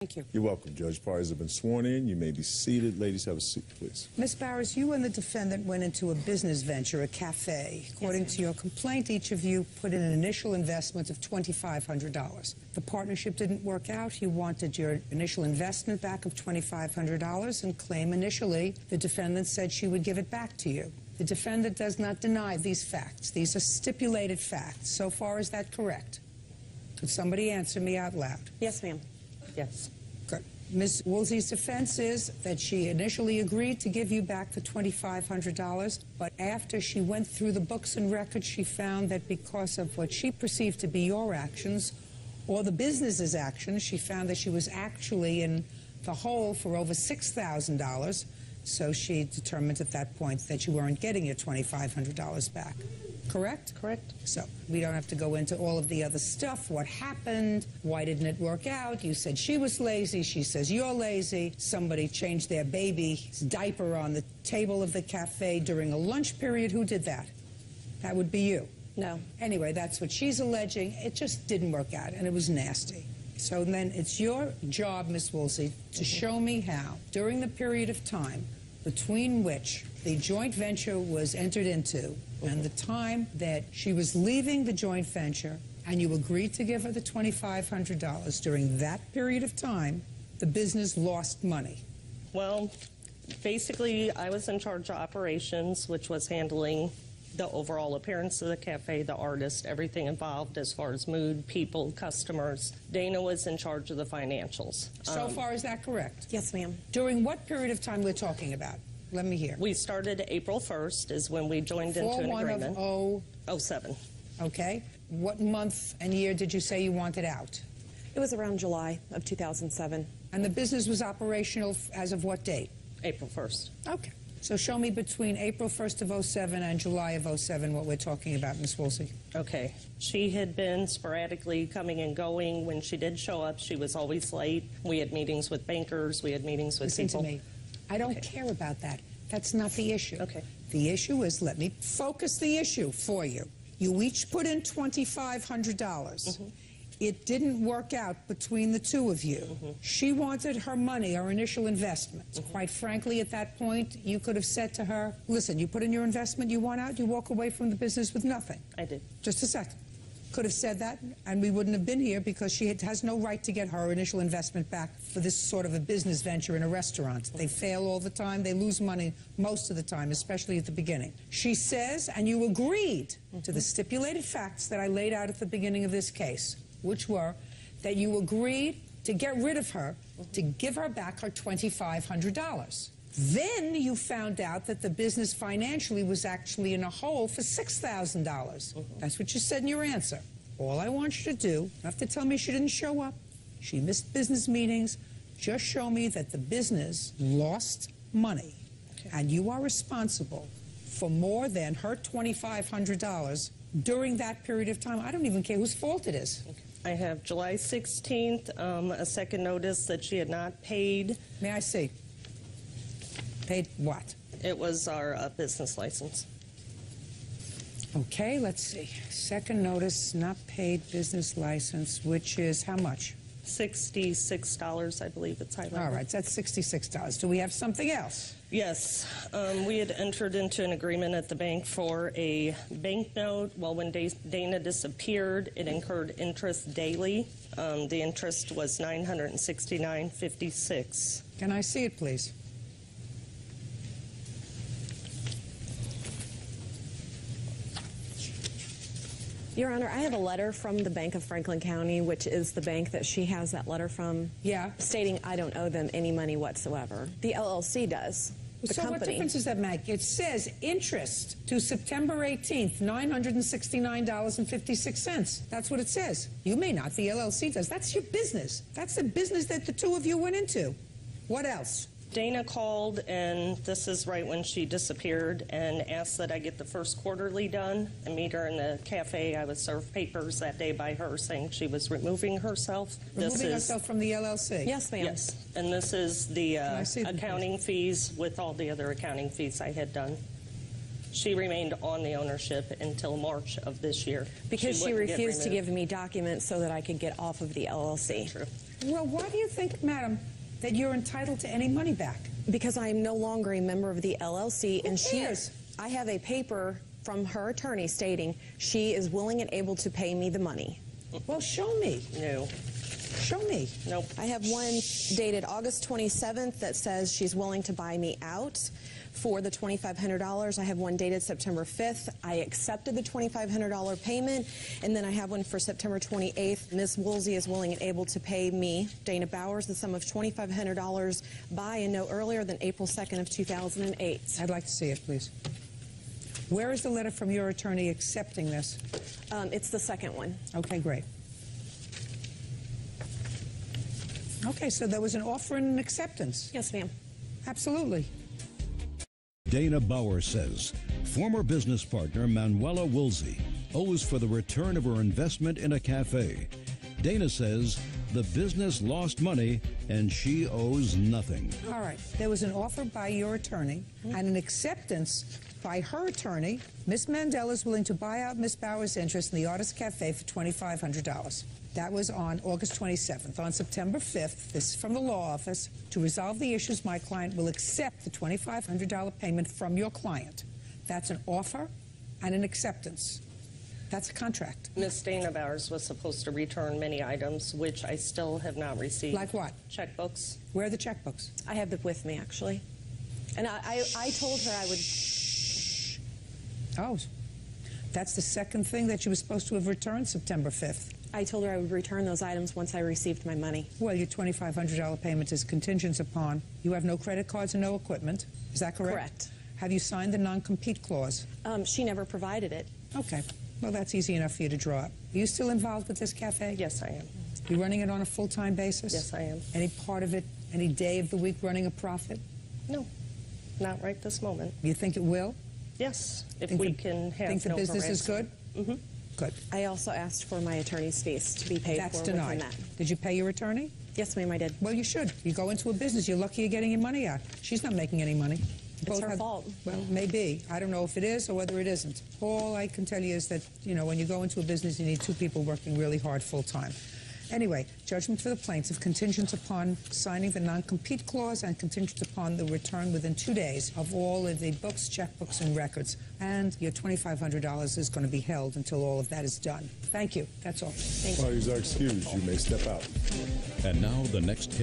Thank you. You're welcome, Judge. Parties have been sworn in. You may be seated. Ladies, have a seat, please. Ms. Bowers, you and the defendant went into a business venture, a cafe. According to your complaint, each of you put in an initial investment of $2,500. The partnership didn't work out. You wanted your initial investment back of $2,500 and claim initially the defendant said she would give it back to you. The defendant does not deny these facts. These are stipulated facts. So far, is that correct? Could somebody answer me out loud? Yes, ma'am. Yes. Good. Ms. Woolsey's defense is that she initially agreed to give you back the $2,500, but after she went through the books and records, she found that because of what she perceived to be your actions, or the business's actions, she found that she was actually in the hole for over $6,000, so she determined at that point that you weren't getting your $2,500 back. Correct? Correct. So we don't have to go into all of the other stuff. What happened? Why didn't it work out? You said she was lazy. She says you're lazy. Somebody changed their baby's diaper on the table of the cafe during a lunch period. Who did that? That would be you. No. Anyway, that's what she's alleging. It just didn't work out, and it was nasty. So then it's your job, Ms. Woolsey, to show me how, during the period of time between which the joint venture was entered into and the time that she was leaving the joint venture and you agreed to give her the $2,500, during that period of time, the business lost money. Well, basically, I was in charge of operations, which was handling the overall appearance of the cafe, the artist, everything involved as far as mood, people, customers. Dana was in charge of the financials. So far, is that correct? Yes, ma'am. During what period of time we're talking about? Let me hear. We started April 1st is when we joined into an agreement. 07. Okay. What month and year did you say you wanted out? It was around July of 2007. And the business was operational as of what date? April 1st. Okay. So show me between April 1st of 07 and July of 07 what we're talking about, Ms. Woolsey. Okay. She had been sporadically coming and going. When she did show up, she was always late. We had meetings with bankers. We had meetings with people. Listen to me. I don't care about that. That's not the issue. Okay. The issue is, let me focus the issue for you. You each put in $2,500. It didn't work out between the two of you. She wanted her money, her initial investment. Quite frankly, at that point, you could have said to her, listen, you put in your investment, you want out, you walk away from the business with nothing. I did. Just a second. Could have said that, and we wouldn't have been here because she has no right to get her initial investment back for this sort of a business venture in a restaurant. They fail all the time. They lose money most of the time, especially at the beginning. She says, and you agreed to the stipulated facts that I laid out at the beginning of this case, which were that you agreed to get rid of her, to give her back her $2,500. Then you found out that the business financially was actually in a hole for $6,000. That's what you said in your answer. All I want you to do, you have to tell me she didn't show up, she missed business meetings, just show me that the business lost money. And you are responsible for more than her $2,500 during that period of time. I don't even care whose fault it is. I have July 16th, a second notice that she had not paid. May I see? Paid what? It was our business license. Okay, let's see. Second notice, not paid business license, which is how much? $66, I believe it's highlighted. All right, so that's $66. Do we have something else? Yes. We had entered into an agreement at the bank for a bank note. Well, when Dana disappeared, it incurred interest daily. The interest was $969.56. Can I see it, please? Your Honor, I have a letter from the Bank of Franklin County, which is the bank that she has that letter from, stating I don't owe them any money whatsoever. The LLC does. So what difference does that make? It says interest to September 18th, $969.56. That's what it says. You may not. The LLC does. That's your business. That's the business that the two of you went into. What else? Dana called, and this is right when she disappeared, and asked that I get the first quarterly done and meet her in the cafe. I was served papers that day by her saying she was removing herself. Removing herself from the LLC? Yes, ma'am. Yes, and this is the accounting fees with all the other accounting fees I had done. She remained on the ownership until March of this year. Because she wouldn't get refused to removed. give me documents so that I could get off of the LLC. True. Well, why do you think, madam, that you're entitled to any money back? Because I am no longer a member of the LLC, Who and cares? I have a paper from her attorney stating she is willing and able to pay me the money. Well, show me. No. Show me. Nope. I have one dated August 27th that says she's willing to buy me out for the $2,500. I have one dated September 5th. I accepted the $2,500 payment, and then I have one for September 28th. Ms. Woolsey is willing and able to pay me, Dana Bowers, the sum of $2,500 by and no earlier than April 2nd of 2008. I'd like to see it, please. Where is the letter from your attorney accepting this? It's the second one. Okay, great. Okay, so there was an offer and an acceptance. Yes, ma'am. Absolutely. Dana Bauer says former business partner Manuela Woolsey owes for the return of her investment in a cafe. Dana says the business lost money and she owes nothing. All right. There was an offer by your attorney and an acceptance by her attorney. Ms. Mandel is willing to buy out Ms. Bauer's interest in the Artist Cafe for $2,500. That was on August 27th. On September 5th, this is from the law office, to resolve the issues, my client will accept the $2,500 payment from your client. That's an offer and an acceptance. That's a contract. Ms. Dana Bowers was supposed to return many items, which I still have not received. Like what? Checkbooks. Where are the checkbooks? I have them with me, actually. And I told her I would... Oh, that's the second thing that you were supposed to have returned September 5th. I told her I would return those items once I received my money. Well, your $2,500 payment is contingent upon you have no credit cards and no equipment. Is that correct? Correct. Have you signed the non-compete clause? She never provided it. Okay. Well, that's easy enough for you to draw up. Are you still involved with this cafe? Yes, I am. You running it on a full-time basis? Yes, I am. Any part of it, any day of the week running a profit? No, not right this moment. You think it will? Yes, if Think we the- can have Think the no business is good? harassment. Good. I also asked for my attorney's fees to be paid That's for denied. within that. Did you pay your attorney? Yes, ma'am, I did. Well, you should. You go into a business, you're lucky you're getting your money out. She's not making any money. It's her fault. Well, maybe. I don't know if it is or whether it isn't. All I can tell you is that, when you go into a business, you need two people working really hard full-time. Anyway, judgment for the plaintiff contingent upon signing the non-compete clause and contingent upon the return within 2 days of all of the books, checkbooks, and records. And your $2,500 is going to be held until all of that is done. Thank you. That's all. Parties are excused. You may step out. And now the next case.